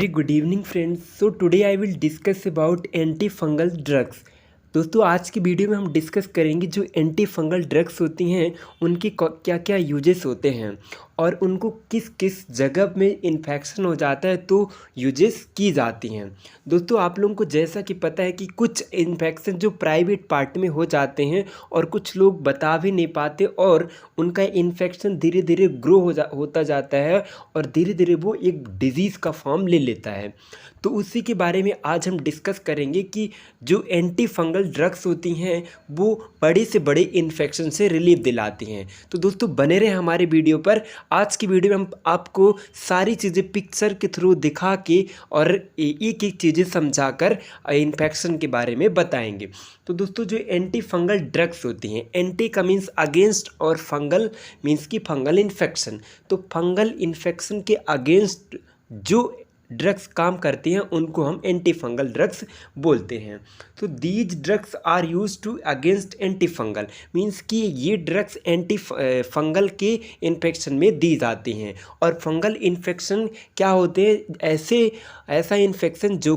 Very good evening friends. So today I will discuss about antifungal drugs. दोस्तों आज की video में हम डिस्कस करेंगे जो एंटी फंगल ड्रग्स होती हैं उनकी क्या क्या यूजेस होते हैं और उनको किस किस जगह में इन्फेक्शन हो जाता है तो यूजेस की जाती हैं। दोस्तों आप लोगों को जैसा कि पता है कि कुछ इन्फेक्शन जो प्राइवेट पार्ट में हो जाते हैं और कुछ लोग बता भी नहीं पाते और उनका इन्फेक्शन धीरे धीरे ग्रो होता जाता है और धीरे धीरे वो एक डिजीज़ का फॉर्म ले लेता है। तो उसी के बारे में आज हम डिस्कस करेंगे कि जो एंटी फंगल ड्रग्स होती हैं वो बड़े से बड़े इन्फेक्शन से रिलीफ दिलाती हैं। तो दोस्तों बने रहे हमारे वीडियो पर। आज की वीडियो में हम आपको सारी चीज़ें पिक्चर के थ्रू दिखा के और एक एक चीज़ें समझा कर इन्फेक्शन के बारे में बताएंगे। तो दोस्तों जो एंटी फंगल ड्रग्स होती हैं, एंटी का मीन्स अगेंस्ट और फंगल मीन्स की फंगल इन्फेक्शन। तो फंगल इन्फेक्शन के अगेंस्ट जो ड्रग्स काम करती हैं उनको हम एंटी फंगल ड्रग्स बोलते हैं। तो these drugs are use to against anti fungal means कि ये ड्रग्स एंटी फंगल के इन्फेक्शन में दी जाती हैं। और फंगल इन्फेक्शन क्या होते हैं? ऐसा इन्फेक्शन जो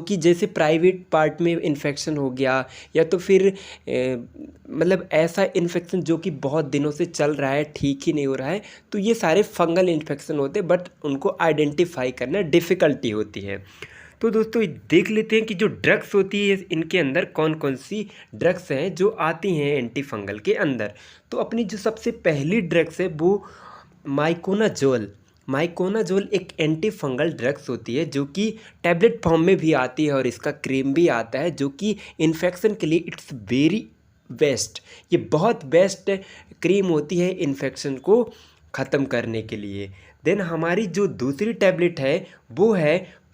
कि जैसे प्राइवेट पार्ट में इन्फेक्शन हो गया या तो फिर मतलब ऐसा इन्फेक्शन जो कि बहुत दिनों से चल रहा है, ठीक ही नहीं हो रहा है, तो ये सारे फंगल इन्फेक्शन होते हैं बट उनको आइडेंटिफाई करना डिफ़िकल्टी होती है। तो दोस्तों देख लेते हैं कि जो ड्रग्स होती है इनके अंदर कौन कौन सी ड्रग्स हैं जो आती हैं एंटी फंगल के अंदर। तो अपनी जो सबसे पहली ड्रग्स है वो माइकोनाजोल एक एंटी फंगल ड्रग्स होती है जो कि टैबलेट फॉर्म में भी आती है और इसका क्रीम भी आता है जो कि इन्फेक्शन के लिए इट्स वेरी बेस्ट। ये बहुत बेस्ट क्रीम होती है इन्फेक्शन को ख़त्म करने के लिए। देन हमारी जो दूसरी टैबलेट है वो है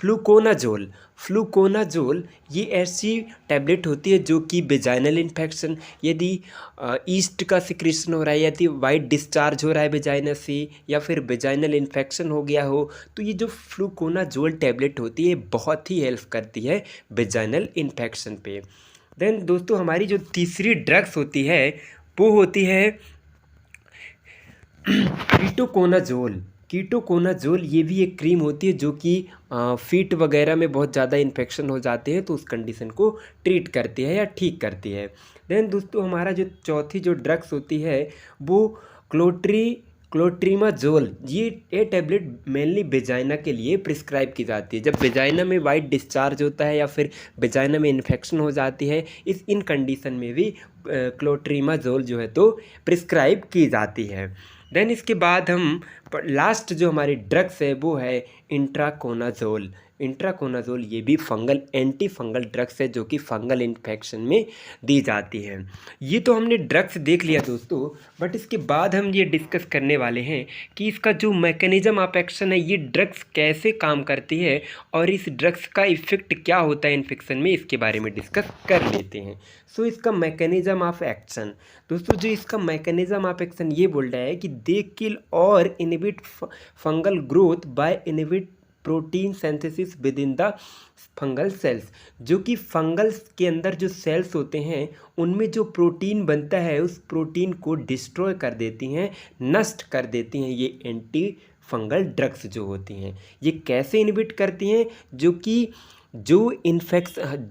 फ्लूकोनाजोल ये ऐसी टैबलेट होती है जो कि वेजाइनल इन्फेक्शन, यदि ईस्ट का सिक्रेशन हो रहा है, यदि वाइट डिस्चार्ज हो रहा है वेजाइना से या फिर वेजाइनल इन्फेक्शन हो गया हो, तो ये जो फ्लूकोनाजोल टैबलेट होती है बहुत ही हेल्प करती है वेजाइनल इन्फेक्शन पे। देन दोस्तों हमारी जो तीसरी ड्रग्स होती है वो होती है कीटोकोनाजोल ये भी एक क्रीम होती है जो कि फीट वगैरह में बहुत ज़्यादा इन्फेक्शन हो जाते हैं तो उस कंडीशन को ट्रीट करती है या ठीक करती है। देन दोस्तों हमारा जो चौथी जो ड्रग्स होती है वो क्लोट्रीमाजोल ये टैबलेट मेनली वेजाइना के लिए प्रिस्क्राइब की जाती है। जब वेजाइना में वाइट डिस्चार्ज होता है या फिर वेजाइना में इन्फेक्शन हो जाती है, इन कंडीशन में भी क्लोट्रीमाजोल जो है तो प्रिस्क्राइब की जाती है। देन इसके बाद हम लास्ट जो हमारी ड्रग्स है वो है इंट्राकोनाजोल ये भी एंटी फंगल ड्रग्स है जो कि फंगल इन्फेक्शन में दी जाती है। ये तो हमने ड्रग्स देख लिया दोस्तों, बट इसके बाद हम ये डिस्कस करने वाले हैं कि इसका जो मैकेनिज्म ऑफ एक्शन है, ये ड्रग्स कैसे काम करती है और इस ड्रग्स का इफ़ेक्ट क्या होता है इन्फेक्शन में, इसके बारे में डिस्कस कर लेते हैं। सो इसका मैकेनिज्म ऑफ एक्शन दोस्तों, जो इसका मैकेनिज्म ऑफ एक्शन ये बोल रहा है कि दे किल और inhibit fungal growth by inhibit protein synthesis with in the fungal sales. जो कि फंगल्स के अंदर जो सेल्स होते हैं उनमें जो प्रोटीन बनता है उस प्रोटीन को डिस्ट्रॉय कर देती हैं, नष्ट कर देती हैं ये एंटी फंगल ड्रग्स जो होती हैं। ये कैसे इनहिबिट करती हैं?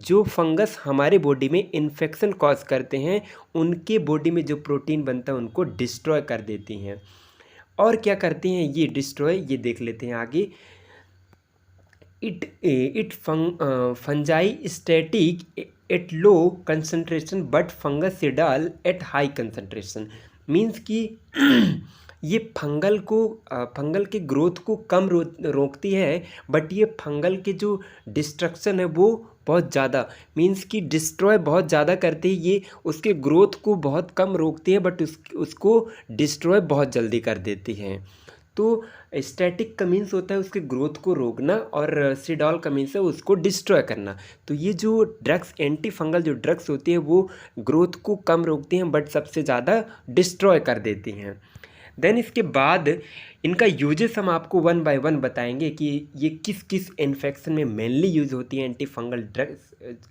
जो फंगस हमारे बॉडी में इन्फेक्शन कॉज करते हैं उनके बॉडी में जो प्रोटीन बनता है उनको डिस्ट्रॉय कर देती हैं। और क्या करती हैं ये डिस्ट्रॉय, ये देख लेते हैं आगे। It fungistatic at low concentration but fungicidal at high concentration means कि ये फंगल के ग्रोथ को कम रोकती है बट ये फंगल के जो डिस्ट्रक्शन है वो बहुत ज़्यादा मीन्स कि डिस्ट्रॉय बहुत ज़्यादा करती है। ये उसके ग्रोथ को बहुत कम रोकती है बट उसको डिस्ट्रॉय बहुत जल्दी कर देती हैं। तो स्टैटिक का मीन्स होता है उसके ग्रोथ को रोकना और सिडॉल का मीन्स है उसको डिस्ट्रॉय करना। तो ये जो ड्रग्स एंटी फंगल जो ड्रग्स होती है वो ग्रोथ को कम रोकती हैं बट सबसे ज़्यादा डिस्ट्रॉय कर देती हैं। देन इसके बाद इनका यूजेस हम आपको वन बाय वन बताएंगे कि ये किस किस इन्फेक्शन में मेनली यूज़ होती हैं। एंटी फंगल ड्रग्स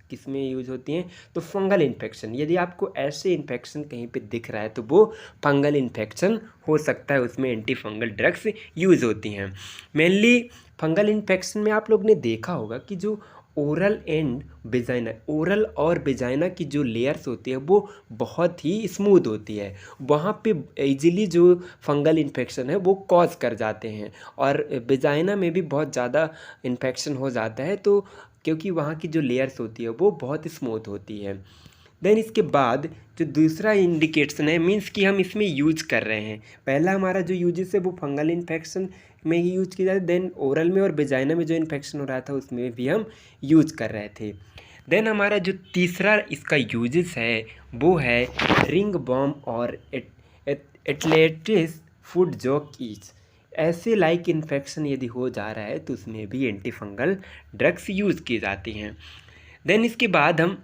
किस में यूज़ होती हैं, तो फंगल इन्फेक्शन। यदि आपको ऐसे इन्फेक्शन कहीं पे दिख रहा है तो वो फंगल इन्फेक्शन हो सकता है, उसमें एंटी फंगल ड्रग्स यूज़ होती हैं। मेनली फंगल इन्फेक्शन में आप लोग ने देखा होगा कि जो ओरल एंड वेजाइना, ओरल और वेजाइना की जो लेयर्स होती है वो बहुत ही स्मूथ होती है, वहाँ पे इजीली जो फंगल इन्फेक्शन है वो कॉज कर जाते हैं। और वेजाइना में भी बहुत ज़्यादा इन्फेक्शन हो जाता है, तो क्योंकि वहाँ की जो लेयर्स होती है वो बहुत स्मूथ होती है। देन इसके बाद जो दूसरा इंडिकेशन है, मीन्स कि हम इसमें यूज कर रहे हैं। पहला हमारा जो यूजेस है वो फंगल इन्फेक्शन में ही यूज किया जाता है, देन ओरल में और वेजाइना में जो इन्फेक्शन हो रहा था उसमें भी हम यूज कर रहे थे। देन हमारा जो तीसरा इसका यूजेस है वो है रिंग बॉम और एटलेटिस फूड जॉक ईच। ऐसे लाइक इन्फेक्शन यदि हो जा रहा है तो उसमें भी एंटी फंगल ड्रग्स यूज़ की जाती हैं। देन इसके बाद हम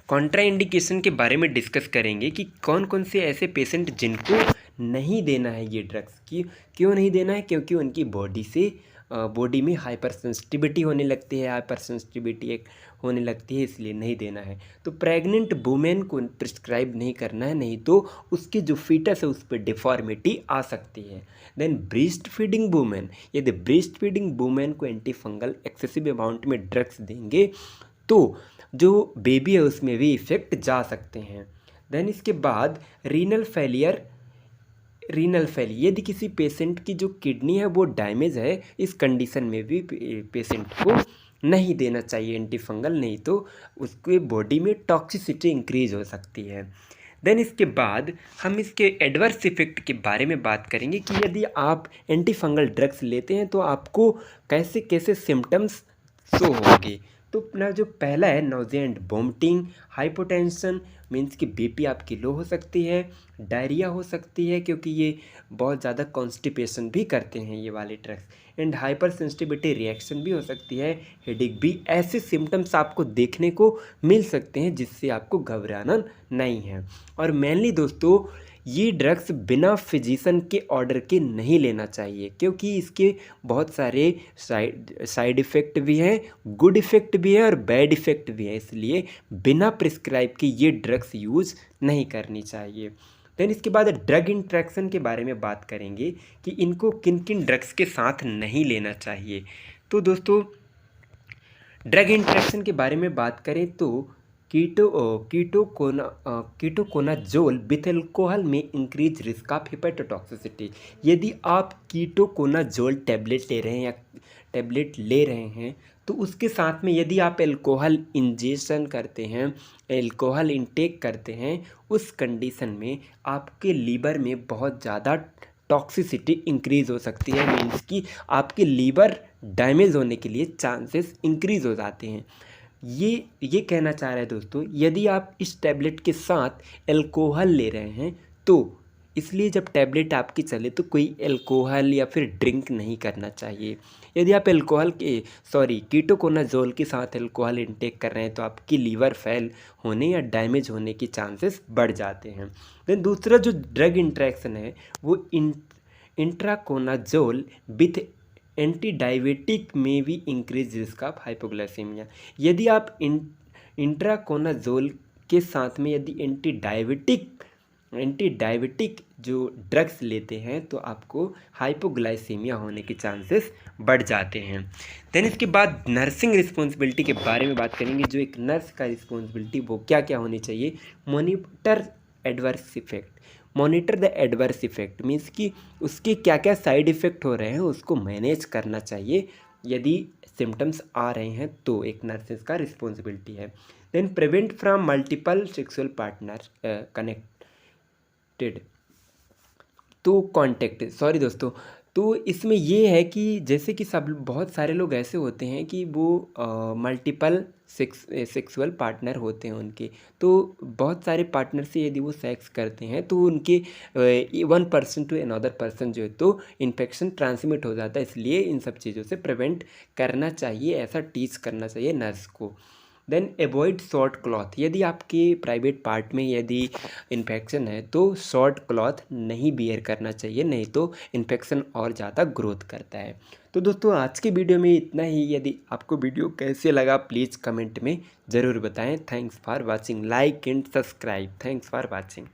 कॉन्ट्रा इंडिकेशन के बारे में डिस्कस करेंगे कि कौन कौन से ऐसे पेशेंट जिनको नहीं देना है ये ड्रग्स की। क्यों नहीं देना है, क्योंकि उनकी बॉडी में हाइपर सेंसिटिविटी होने लगती है, हाइपर सेंसिटिविटी एक होने लगती है, इसलिए नहीं देना है। तो प्रेग्नेंट वुमेन को प्रिस्क्राइब नहीं करना है, नहीं तो उसकी जो फीटस है उस पर डिफॉर्मिटी आ सकती है। देन ब्रेस्ट फीडिंग वुमेन, यदि ब्रेस्ट फीडिंग वुमेन को एंटी फंगल एक्सेसिव अमाउंट में ड्रग्स देंगे तो जो बेबी है उसमें भी इफ़ेक्ट जा सकते हैं। देन इसके बाद रीनल फेलियर यदि किसी पेशेंट की जो किडनी है वो डैमेज है, इस कंडीशन में भी पेशेंट को नहीं देना चाहिए एंटी फंगल, नहीं तो उसके बॉडी में टॉक्सिसिटी इंक्रीज हो सकती है। देन इसके बाद हम इसके एडवर्स इफेक्ट के बारे में बात करेंगे कि यदि आप एंटी फंगल ड्रग्स लेते हैं तो आपको कैसे कैसे सिम्टम्स शो होंगे। तो अपना जो पहला है nausea and vomiting, hypotension means कि बीपी आपकी लो हो सकती है, डायरिया हो सकती है क्योंकि ये बहुत ज़्यादा कॉन्स्टिपेशन भी करते हैं ये वाले drugs, and hyper sensitivity reaction भी हो सकती है, हेडेक भी। ऐसे सिम्टम्स आपको देखने को मिल सकते हैं जिससे आपको घबराना नहीं है। और मेनली दोस्तों ये ड्रग्स बिना फिजिशियन के ऑर्डर के नहीं लेना चाहिए, क्योंकि इसके बहुत सारे साइड इफ़ेक्ट भी हैं, गुड इफ़ेक्ट भी है और बैड इफ़ेक्ट भी है, इसलिए बिना प्रिस्क्राइब के ये ड्रग्स यूज़ नहीं करनी चाहिए। देन इसके बाद ड्रग इंट्रैक्शन के बारे में बात करेंगे कि इनको किन किन ड्रग्स के साथ नहीं लेना चाहिए। तो दोस्तों ड्रग इंट्रैक्शन के बारे में बात करें तो कीटोकोनाजोल विथ एल्कोहल में इंक्रीज रिस्क ऑफ हेपेटोटॉक्सिसिटी। यदि आप कीटोकोनाजोल टैबलेट ले रहे हैं तो उसके साथ में यदि आप एल्कोहल इंजेक्शन करते हैं, एल्कोहल इंटेक करते हैं, उस कंडीशन में आपके लीवर में बहुत ज़्यादा टॉक्सिसिटी इंक्रीज़ हो सकती है, मीन्स कि आपके लीवर डैमेज होने के लिए चांसेस इंक्रीज़ हो जाते हैं। ये कहना चाह रहे हैं दोस्तों, यदि आप इस टैबलेट के साथ एल्कोहल ले रहे हैं तो इसलिए जब टैबलेट आपकी चले तो कोई एल्कोहल या फिर ड्रिंक नहीं करना चाहिए। यदि आप कीटोकोनाजोल के साथ एल्कोहल इंटेक कर रहे हैं तो आपकी लीवर फेल होने या डैमेज होने के चांसेस बढ़ जाते हैं। देन दूसरा जो ड्रग इंट्रैक्शन है वो इंट्राकोनाजोल विथ एंटी डायबिटिक में भी इंक्रीज रिस्क ऑफ हाइपोग्लाइसेमिया। यदि आप इंट्राकोनाजोल के साथ में यदि एंटी डायबिटिक जो ड्रग्स लेते हैं तो आपको हाइपोग्लाइसेमिया होने के चांसेस बढ़ जाते हैं। देन इसके बाद नर्सिंग रिस्पॉन्सिबिलिटी के बारे में बात करेंगे। जो एक नर्स का रिस्पॉन्सिबिलिटी वो क्या क्या होनी चाहिए। Monitor the adverse effect means कि उसके क्या क्या साइड इफ़ेक्ट हो रहे हैं उसको मैनेज करना चाहिए। यदि सिम्टम्स आ रहे हैं तो एक नर्सेस का रिस्पॉन्सिबिलिटी है। Then prevent from multiple sexual partner connected तो दोस्तों, तो इसमें ये है कि जैसे कि बहुत सारे लोग ऐसे होते हैं कि वो मल्टीपल सेक्सुअल पार्टनर होते हैं उनके, तो बहुत सारे पार्टनर से यदि वो सेक्स करते हैं तो उनके one person to another person जो है तो इन्फेक्शन ट्रांसमिट हो जाता है, इसलिए इन सब चीज़ों से प्रिवेंट करना चाहिए, ऐसा टीच करना चाहिए नर्स को। देन अवॉइड शॉर्ट क्लॉथ, यदि आपके प्राइवेट पार्ट में यदि इन्फेक्शन है तो शॉर्ट क्लॉथ नहीं बियर करना चाहिए, नहीं तो इन्फेक्शन और ज़्यादा ग्रोथ करता है। तो दोस्तों आज की वीडियो में इतना ही। यदि आपको वीडियो कैसे लगा प्लीज़ कमेंट में ज़रूर बताएं। Thanks for watching, like and subscribe. Thanks for watching.